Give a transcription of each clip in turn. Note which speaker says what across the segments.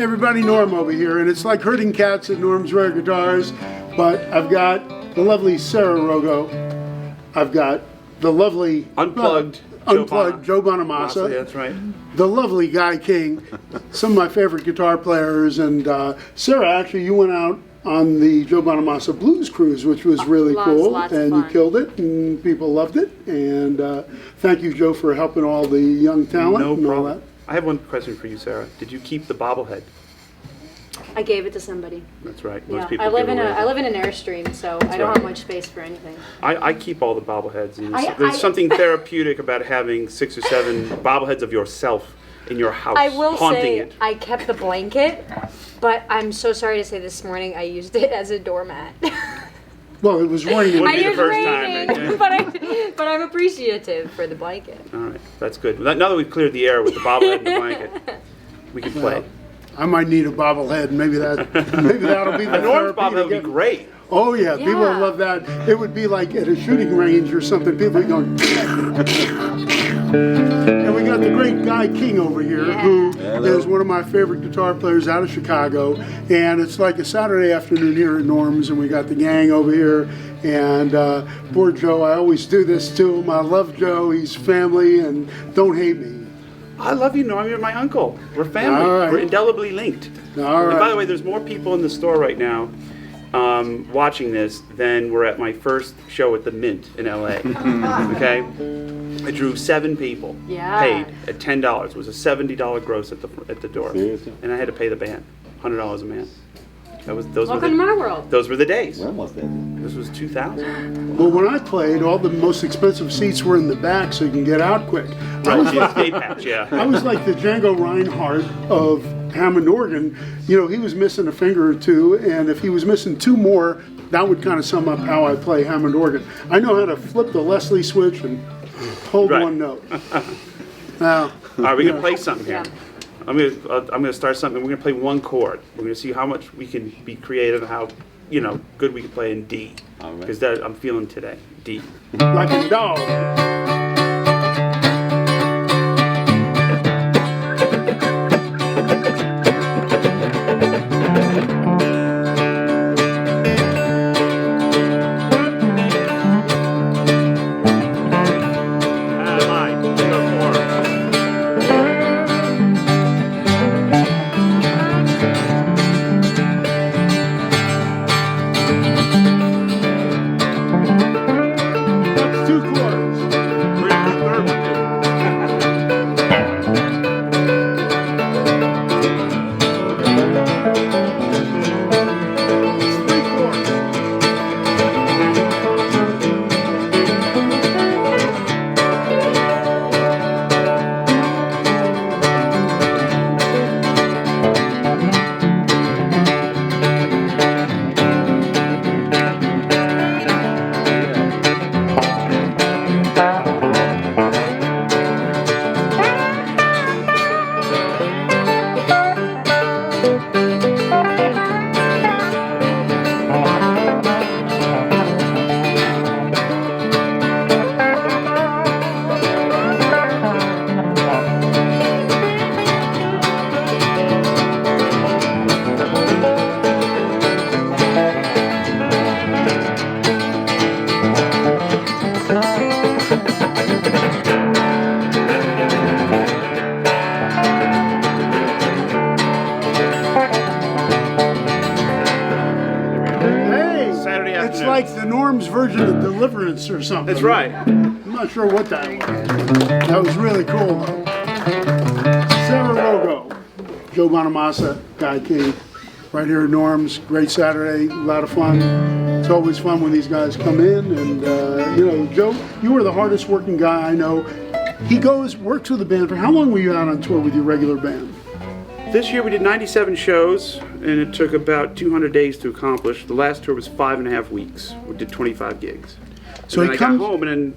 Speaker 1: everybody, Norm over here, and it's like herding cats at Norm's Rare Guitars, but I've got the lovely Sarah Rogo, I've got the lovely
Speaker 2: Unplugged
Speaker 1: Joe Bonamassa,
Speaker 2: that's right.
Speaker 1: the lovely Guy King, some of my favorite guitar players, and Sarah, actually you went out on the Joe Bonamassa Blues Cruise, which was really cool, and you killed it, and people loved it, and thank you, Joe, for helping all the young talent
Speaker 2: No
Speaker 1: and all
Speaker 2: problem.
Speaker 1: that.
Speaker 2: I have one question for you, Sarah. Did you keep the bobblehead?
Speaker 3: I gave it to somebody.
Speaker 2: That's right.
Speaker 3: Yeah,
Speaker 2: Most people
Speaker 3: I live
Speaker 2: give
Speaker 3: in
Speaker 2: away.
Speaker 3: I live in an Airstream, so I don't
Speaker 2: right.
Speaker 3: have much space for anything.
Speaker 2: I keep all the bobbleheads. And
Speaker 3: I-
Speaker 2: there's something therapeutic about having 6 or 7 bobbleheads of yourself in your house,
Speaker 3: I will
Speaker 2: haunting
Speaker 3: say
Speaker 2: it.
Speaker 3: I kept the blanket, but I'm so sorry to say this morning I used it as a doormat.
Speaker 1: Well, it was raining.
Speaker 2: Wouldn't be the
Speaker 3: It's
Speaker 2: first time,
Speaker 3: raining,
Speaker 2: right?
Speaker 3: but I'm appreciative for the blanket.
Speaker 2: All right, that's good. Now that we've cleared the air with the bobblehead and the blanket, we can play.
Speaker 1: I might need a bobblehead. Maybe that'll be the
Speaker 2: A Norm's
Speaker 1: therapy
Speaker 2: bobblehead
Speaker 1: to
Speaker 2: would be
Speaker 1: get-
Speaker 2: great.
Speaker 1: Oh yeah, people would
Speaker 3: Yeah.
Speaker 1: love that. It would be like at a shooting range or something. People are going. And we got the great Guy King over here, who is one of my favorite guitar players out of Chicago. And it's like a Saturday afternoon here at Norm's, and we got the gang over here. And poor Joe, I always do this to him. I love Joe. He's family, and don't hate me.
Speaker 2: I love you, Norm. You're my uncle. We're family.
Speaker 1: All right.
Speaker 2: We're indelibly linked.
Speaker 1: All
Speaker 2: And by
Speaker 1: right.
Speaker 2: the way, there's more people in the store right now watching this than were at my first show at the Mint in LA. Okay? I drew 7 people.
Speaker 3: Yeah.
Speaker 2: Paid at $10. It was a $70 gross at the door.
Speaker 4: Seriously?
Speaker 2: And I had to pay the band $100 a man. Those
Speaker 3: Welcome
Speaker 2: were
Speaker 3: to my world.
Speaker 2: those were the days.
Speaker 4: When was that?
Speaker 2: This was 2000.
Speaker 1: Well, when I played, all the most expensive seats were in the back, so you can get out quick.
Speaker 2: Right, the escape hatch,
Speaker 1: I
Speaker 2: yeah.
Speaker 1: was like the Django Reinhardt of Hammond organ. You know, he was missing a finger or two, and if he was missing 2 more, that would kind of sum up how I play Hammond organ. I know how to flip the Leslie switch and hold
Speaker 2: Right.
Speaker 1: one note. Now,
Speaker 2: All right, we're gonna play something here.
Speaker 3: Yeah.
Speaker 2: I'm gonna start something. We're gonna play one chord. We're gonna see how much we can be creative and how good we can play in D.
Speaker 4: All right.
Speaker 2: Because that I'm feeling today. D.
Speaker 1: like a dog. That's 2 chords. It's 3 chords. Hey,
Speaker 2: Saturday
Speaker 1: it's
Speaker 2: afternoon.
Speaker 1: like the Norm's version of Deliverance or something.
Speaker 2: That's right.
Speaker 1: I'm not sure what that was. That was really cool, though. Sarah Rogo, Joe Bonamassa, Guy King, right here at Norm's. Great Saturday, a lot of fun. It's always fun when these guys come in. And, Joe, you are the hardest working guy I know. He works with the band. For how long were you out on tour with your regular band?
Speaker 2: This year we did 97 shows, and it took about 200 days to accomplish. The last tour was 5.5 weeks. We did 25 gigs.
Speaker 1: So
Speaker 2: and
Speaker 1: he
Speaker 2: then I
Speaker 1: comes.
Speaker 2: got home and then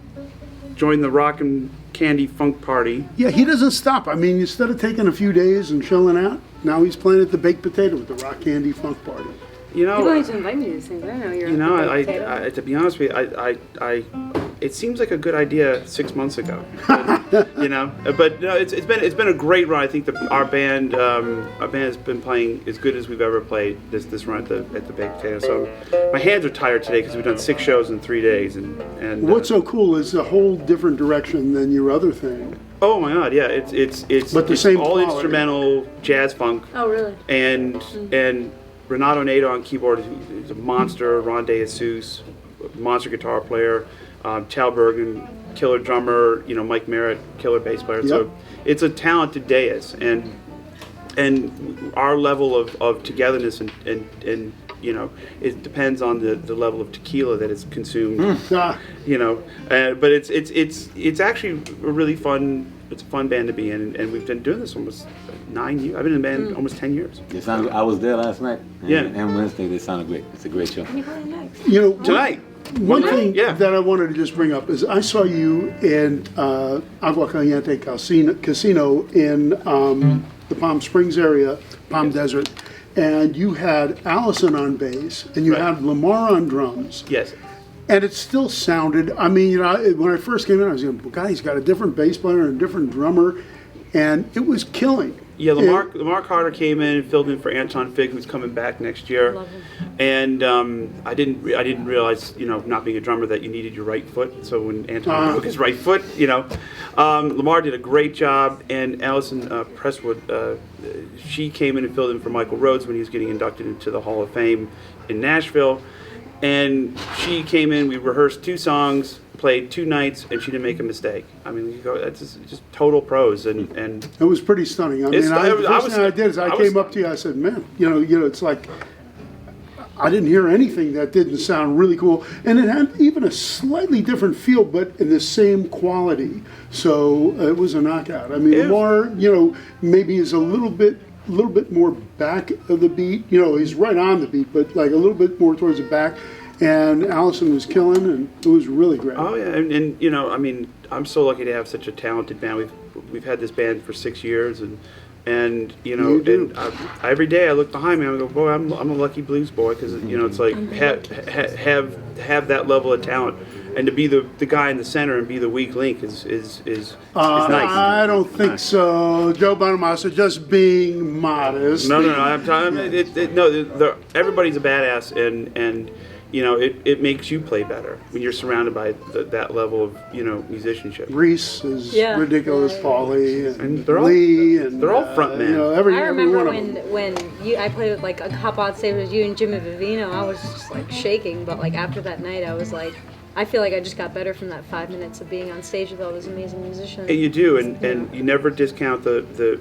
Speaker 2: joined the rock and candy funk party.
Speaker 1: Yeah, he doesn't stop. I mean, instead of taking a few days and chilling out, now he's playing at the Baked Potato with the Rock Candy Funk Party.
Speaker 2: You know,
Speaker 3: You're going to invite me to these things. I don't know you're.
Speaker 2: to be honest with you, it seems like a good idea 6 months ago, you know. But no, it's been a great run. I think our band has been playing as good as we've ever played this run at the Big Potato. So my hands are tired today because we've done 6 shows in 3 days, and
Speaker 1: What's so cool is a whole different direction than your other thing.
Speaker 2: oh my God, yeah, it's
Speaker 1: But the
Speaker 2: it's
Speaker 1: same
Speaker 2: all
Speaker 1: quality.
Speaker 2: instrumental jazz funk.
Speaker 3: Oh, really?
Speaker 2: And Renato Nato on keyboard is a monster. Ron DeJesus, monster guitar player. Tal Bergen, killer drummer. You know, Mike Merritt, killer bass player.
Speaker 1: Yep.
Speaker 2: So it's a talented dais, and our level of togetherness and you know, it depends on the level of tequila that is consumed. You know, but it's actually a really fun. It's a fun band to be in, and we've been doing this almost 9 years. I've been in the band almost 10 years.
Speaker 4: It sounded, I was there last night.
Speaker 2: Yeah.
Speaker 4: And Wednesday, they sounded great. It's a great show.
Speaker 1: You know,
Speaker 2: Tonight.
Speaker 1: One thing
Speaker 2: Yeah.
Speaker 1: that I wanted to just bring up is I saw you in Agua Caliente Casino in the Palm Springs area, Palm Desert, and you had Allison on bass, and you
Speaker 2: Right.
Speaker 1: had Lamar on drums.
Speaker 2: Yes.
Speaker 1: And it still sounded, I mean, you know, when I first came in, I was going, well, God, he's got a different bass player and a different drummer, and it was killing.
Speaker 2: Yeah, Lamar Carter came in and filled in for Anton Fig, who's coming back next year.
Speaker 3: Love him.
Speaker 2: And I didn't realize, you know, not being a drummer, that you needed your right foot. So when Anton took his right foot, you know, Lamar did a great job. And Allison Presswood, she came in and filled in for Michael Rhodes when he was getting inducted into the Hall of Fame in Nashville. And she came in, we rehearsed 2 songs, played 2 nights, and she didn't make a mistake. I mean, you go, that's just total pros, and
Speaker 1: It was pretty stunning. I mean,
Speaker 2: It's-
Speaker 1: the
Speaker 2: I
Speaker 1: first
Speaker 2: was-
Speaker 1: thing I did is I
Speaker 2: I was-
Speaker 1: came up to you, I said, man, you know, it's like, I didn't hear anything that didn't sound really cool. And it had even a slightly different feel, but in the same quality. So it was a knockout. I mean,
Speaker 2: Yeah.
Speaker 1: Lamar, you know, maybe is a little bit more back of the beat. You know, he's right on the beat, but like a little bit more towards the back. And Allison was killing, and it was really great.
Speaker 2: oh yeah, and you know, I mean, I'm so lucky to have such a talented band. We've had this band for 6 years, and you know,
Speaker 1: You do.
Speaker 2: and every day I look behind me and I go, boy, I'm a lucky blues boy, because you know, it's like have that level of talent, and to be the guy in the center and be the weak link is nice.
Speaker 1: I don't think so. Joe Bonamassa, just being modest.
Speaker 2: No, I'm telling no. Everybody's a badass, and you know, it makes you play better when you're surrounded by that level of, you know, musicianship.
Speaker 1: Reese is
Speaker 3: Yeah.
Speaker 1: ridiculous,
Speaker 3: Yeah.
Speaker 1: Paulie,
Speaker 2: And
Speaker 1: and
Speaker 2: they're all-
Speaker 1: Lee, and
Speaker 2: they're all front men.
Speaker 1: You know,
Speaker 3: I
Speaker 1: every
Speaker 3: remember
Speaker 1: one of them.
Speaker 3: when I played with like a hop on stage with you and Jimmy Vivino, I was just like shaking. But like after that night, I was like, I feel like I just got better from that 5 minutes of being on stage with all those amazing musicians.
Speaker 2: And you do, and you never discount the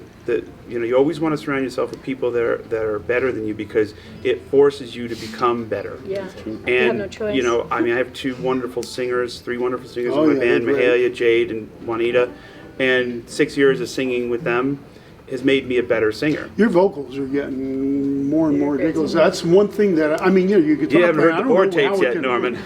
Speaker 2: you know, you always want to surround yourself with people that are better than you, because it forces you to become better.
Speaker 3: Yeah,
Speaker 2: And
Speaker 3: you have no choice.
Speaker 2: you know, I mean, I have 3 wonderful singers
Speaker 1: Oh,
Speaker 2: in my
Speaker 1: yeah,
Speaker 2: band,
Speaker 1: they're great.
Speaker 2: Mahalia, Jade, and Juanita, and 6 years of singing with them has made me a better singer.
Speaker 1: Your vocals are getting more and more
Speaker 3: great
Speaker 1: ridiculous.
Speaker 3: singer.
Speaker 1: That's one thing that I mean, you know, you could.
Speaker 2: You haven't heard
Speaker 1: I
Speaker 2: the
Speaker 1: don't
Speaker 2: board
Speaker 1: know how
Speaker 2: tapes
Speaker 1: it
Speaker 2: yet,
Speaker 1: can-
Speaker 2: Norman.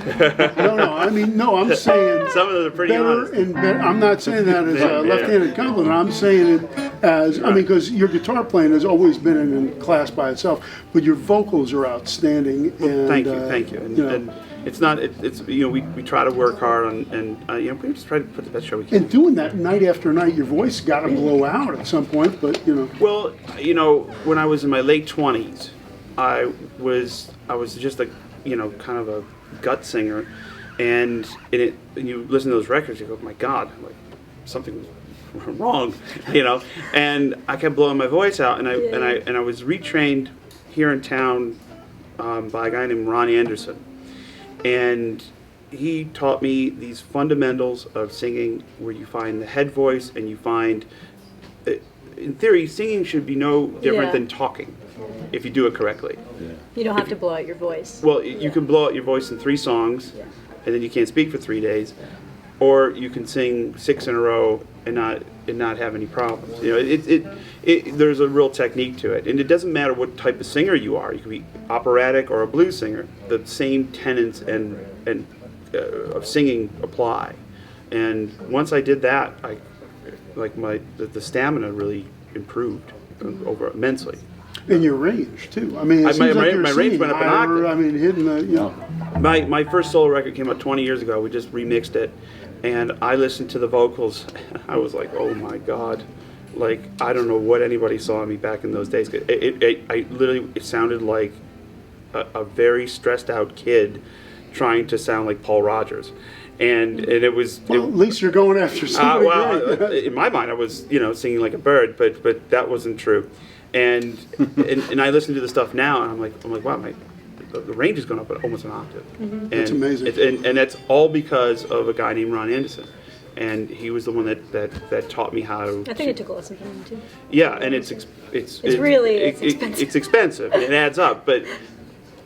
Speaker 1: No, I'm saying
Speaker 2: Some of them are pretty
Speaker 1: better
Speaker 2: honest.
Speaker 1: and better. I'm not saying that as
Speaker 2: Yeah,
Speaker 1: a
Speaker 2: yeah.
Speaker 1: left-handed compliment. I'm saying it as I mean, because your guitar playing has always been in a class by itself, but your vocals are outstanding. And,
Speaker 2: Thank you. And,
Speaker 1: you know,
Speaker 2: and it's not. It's you know, we try to work hard on, and you know, we just try to put the best show we can.
Speaker 1: and doing that night after night, your voice got to blow out at some point. But you know,
Speaker 2: Well, you know, when I was in my late 20s, I was just a, you know, kind of a gut singer, and you listen to those records, you go, my God, like something was wrong, you know, and I kept blowing my voice out, and I was retrained here in town by a guy named Ron Anderson, and he taught me these fundamentals of singing, where you find the head voice, and you find, in theory, singing should be no different
Speaker 3: Yeah.
Speaker 2: than talking, if you do it correctly.
Speaker 3: You don't have to blow out your voice.
Speaker 2: Well, you can blow out your voice in 3 songs, and then you can't speak for 3 days, or you can sing 6 in a row and not have any problems. You know, there's a real technique to it, and it doesn't matter what type of singer you are. You can be operatic or a blues singer. The same tenets and of singing apply. And once I did that, the stamina really improved over immensely.
Speaker 1: in your range too. I mean, it
Speaker 2: My-
Speaker 1: seems
Speaker 2: my-
Speaker 1: like you're
Speaker 2: my range
Speaker 1: singing
Speaker 2: went up an
Speaker 1: higher,
Speaker 2: octave.
Speaker 1: I mean, hitting the, you know.
Speaker 2: My first solo record came out 20 years ago. We just remixed it, and I listened to the vocals. I was like, oh my god, like I don't know what anybody saw in me back in those days. It sounded like a very stressed out kid trying to sound like Paul Rogers, and it was.
Speaker 1: Well, at least you're going after somebody great.
Speaker 2: In my mind, I was singing like a bird, but that wasn't true, and I listen to the stuff now, and I'm like wow, the range has gone up almost an octave. And
Speaker 1: That's amazing.
Speaker 2: And that's all because of a guy named Ron Anderson, and he was the one that taught me how.
Speaker 3: I think I took a lesson from him too.
Speaker 2: Yeah, and it's
Speaker 3: expensive.
Speaker 2: It's expensive. It adds up, but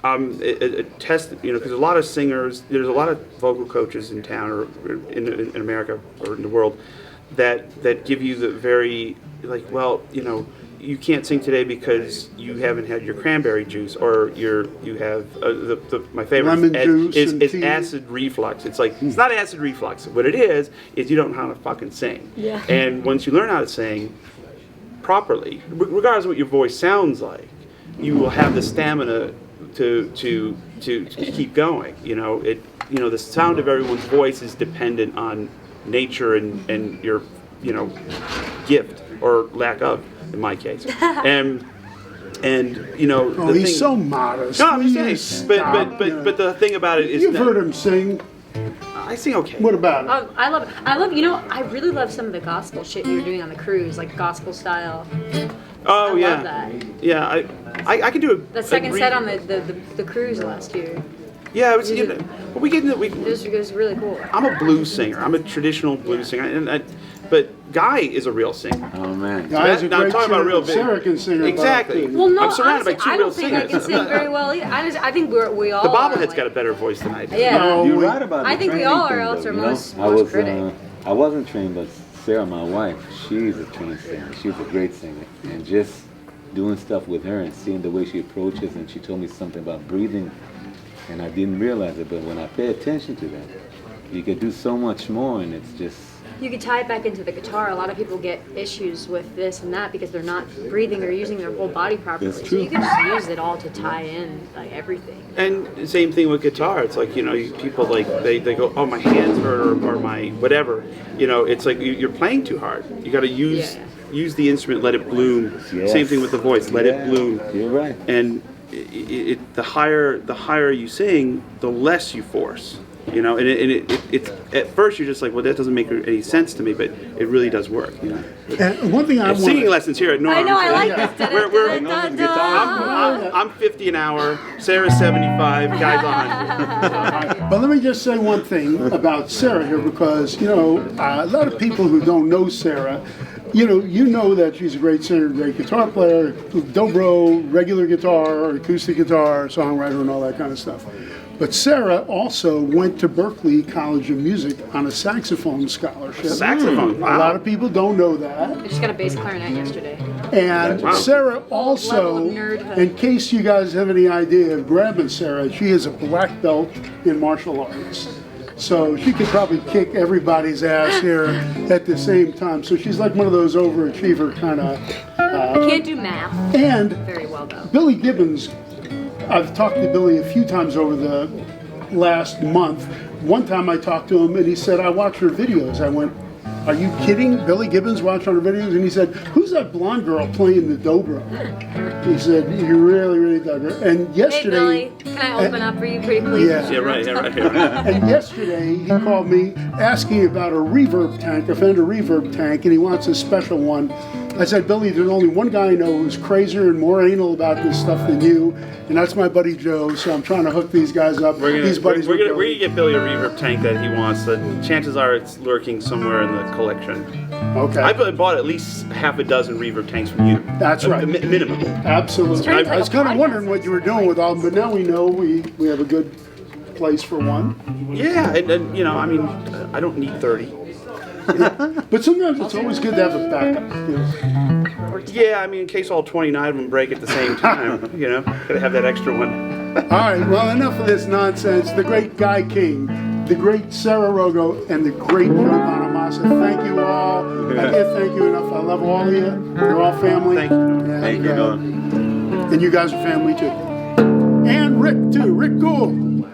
Speaker 2: a test, because a lot of singers, there's a lot of vocal coaches in town or in America or in the world that give you the very you can't sing today because you haven't had your cranberry juice, or you have my favorite
Speaker 1: Lemon juice and
Speaker 2: is
Speaker 1: tea.
Speaker 2: acid reflux. It's like it's not acid reflux. What it is you don't know how to fucking sing.
Speaker 3: Yeah.
Speaker 2: And once you learn how to sing properly, regardless of what your voice sounds like, you will have the stamina to keep going. The sound of everyone's voice is dependent on nature and your gift or lack of, in my case. and
Speaker 1: Oh, he's so modest.
Speaker 2: No, I'm
Speaker 1: Will
Speaker 2: just
Speaker 1: you
Speaker 2: saying.
Speaker 1: stop?
Speaker 2: But the thing about it is
Speaker 1: You've
Speaker 2: that
Speaker 1: heard him sing.
Speaker 2: I sing okay.
Speaker 1: What about it?
Speaker 3: I love. I really love some of the gospel shit you were doing on the cruise, like gospel style.
Speaker 2: Oh
Speaker 3: I
Speaker 2: yeah.
Speaker 3: love that.
Speaker 2: Yeah, I can do it.
Speaker 3: The second set on the cruise last year.
Speaker 2: Yeah, it was. But we get into
Speaker 3: It was really cool.
Speaker 2: I'm a blues singer. I'm a traditional blues singer, but Guy is a real singer.
Speaker 4: Oh man.
Speaker 1: Guy's a
Speaker 2: Now, I'm
Speaker 1: great
Speaker 2: talking about
Speaker 1: singer.
Speaker 2: real big.
Speaker 1: Sarah can sing.
Speaker 2: Exactly.
Speaker 1: About it, too.
Speaker 3: Well, no,
Speaker 2: I'm surrounded by
Speaker 3: honestly,
Speaker 2: two
Speaker 3: I
Speaker 2: real
Speaker 3: don't think I can
Speaker 2: singers.
Speaker 3: sing very well either. I think we all.
Speaker 2: The
Speaker 3: are,
Speaker 2: bobblehead's
Speaker 3: like,
Speaker 2: got a better voice than I do.
Speaker 3: Yeah.
Speaker 1: No,
Speaker 4: You're
Speaker 1: we-
Speaker 4: right about the
Speaker 3: I think we
Speaker 4: training
Speaker 3: all are,
Speaker 4: thing,
Speaker 3: else
Speaker 4: though,
Speaker 3: we're
Speaker 4: you know?
Speaker 3: most
Speaker 4: I was
Speaker 3: critic.
Speaker 4: I wasn't trained, but Sarah, my wife, she's a trained singer. She's a great singer, and just doing stuff with her and seeing the way she approaches, and she told me something about breathing, and I didn't realize it, but when I pay attention to that, you can do so much more, and it's just.
Speaker 3: You could tie it back into the guitar. A lot of people get issues with this and that because they're not breathing or using their whole body properly.
Speaker 4: That's
Speaker 3: So
Speaker 4: true.
Speaker 3: you can just use it all to tie in like everything.
Speaker 2: And the same thing with guitar. It's like, people like, they go, oh, my hands hurt or my whatever. It's like you're playing too hard. You got to use the instrument, let it bloom.
Speaker 4: Yes.
Speaker 2: Same thing with the voice, let it bloom.
Speaker 4: You're right.
Speaker 2: And the higher you sing, the less you force. And it's at first you're just like, well, that doesn't make any sense to me, but it really does work.
Speaker 1: And one thing I want.
Speaker 2: Singing lessons here at Norm.
Speaker 3: I know, I like this.
Speaker 2: We're-
Speaker 3: Da-da-da-da-da.
Speaker 2: I'm 50 an hour. Sarah's 75. Guys 100.
Speaker 1: But let me just say one thing about Sarah here, because a lot of people who don't know Sarah, you know that she's a great singer, great guitar player, dobro, regular guitar, acoustic guitar, songwriter, and all that kind of stuff. But Sarah also went to Berklee College of Music on a saxophone scholarship.
Speaker 2: Saxophone. Wow.
Speaker 1: A lot of people don't know that.
Speaker 3: I just got a bass clarinet yesterday.
Speaker 1: And
Speaker 2: Wow.
Speaker 1: Sarah
Speaker 3: Level
Speaker 1: also,
Speaker 3: of nerdhood.
Speaker 1: in case you guys have any idea of grabbing Sarah, she is a black belt in martial arts. So she could probably kick everybody's ass here at the same time. So she's like one of those overachiever kind of.
Speaker 3: I can't do math
Speaker 1: And
Speaker 3: very well though.
Speaker 1: Billy Gibbons, I've talked to Billy a few times over the last month. One time I talked to him and he said, I watch her videos. I went, are you kidding? Billy Gibbons watching her videos? And he said, who's that blonde girl playing the dobro? He said, you really dug her. And
Speaker 3: Hey
Speaker 1: yesterday,
Speaker 3: Billy, can I open up for you pretty please?
Speaker 1: Yeah.
Speaker 2: Yeah, right.
Speaker 1: and yesterday he called me asking about a reverb tank, a Fender reverb tank, and he wants a special one. I said, Billy, there's only one guy I know who's crazier and more anal about this stuff than you, and that's my buddy Joe. So I'm trying to hook these guys up. These buddies
Speaker 2: We're
Speaker 1: with
Speaker 2: gonna
Speaker 1: Billy.
Speaker 2: get Billy a reverb tank that he wants. Chances are it's lurking somewhere in the collection.
Speaker 1: Okay.
Speaker 2: I bought at least half a dozen reverb tanks from you.
Speaker 1: That's right.
Speaker 2: Minimum.
Speaker 1: Absolutely.
Speaker 3: turning into
Speaker 1: I was
Speaker 3: like a
Speaker 1: kind of
Speaker 3: podcast.
Speaker 1: wondering what you were doing with all of them, but now we know we have a good place for one.
Speaker 2: Yeah, and I don't need 30.
Speaker 1: But sometimes it's always good to have a backup.
Speaker 2: Yeah, in case all 29 of them break at the same time, gotta have that extra one.
Speaker 1: All right, well, enough of this nonsense. The great Guy King, the great Sarah Rogo, and the great Joe Bonamassa. Thank you all. I can't thank you enough. I love all of you. You're all family.
Speaker 2: Thank you.
Speaker 1: And,
Speaker 4: Thank you, Norm.
Speaker 1: And you guys are family too. And Rick too, Rick Gould.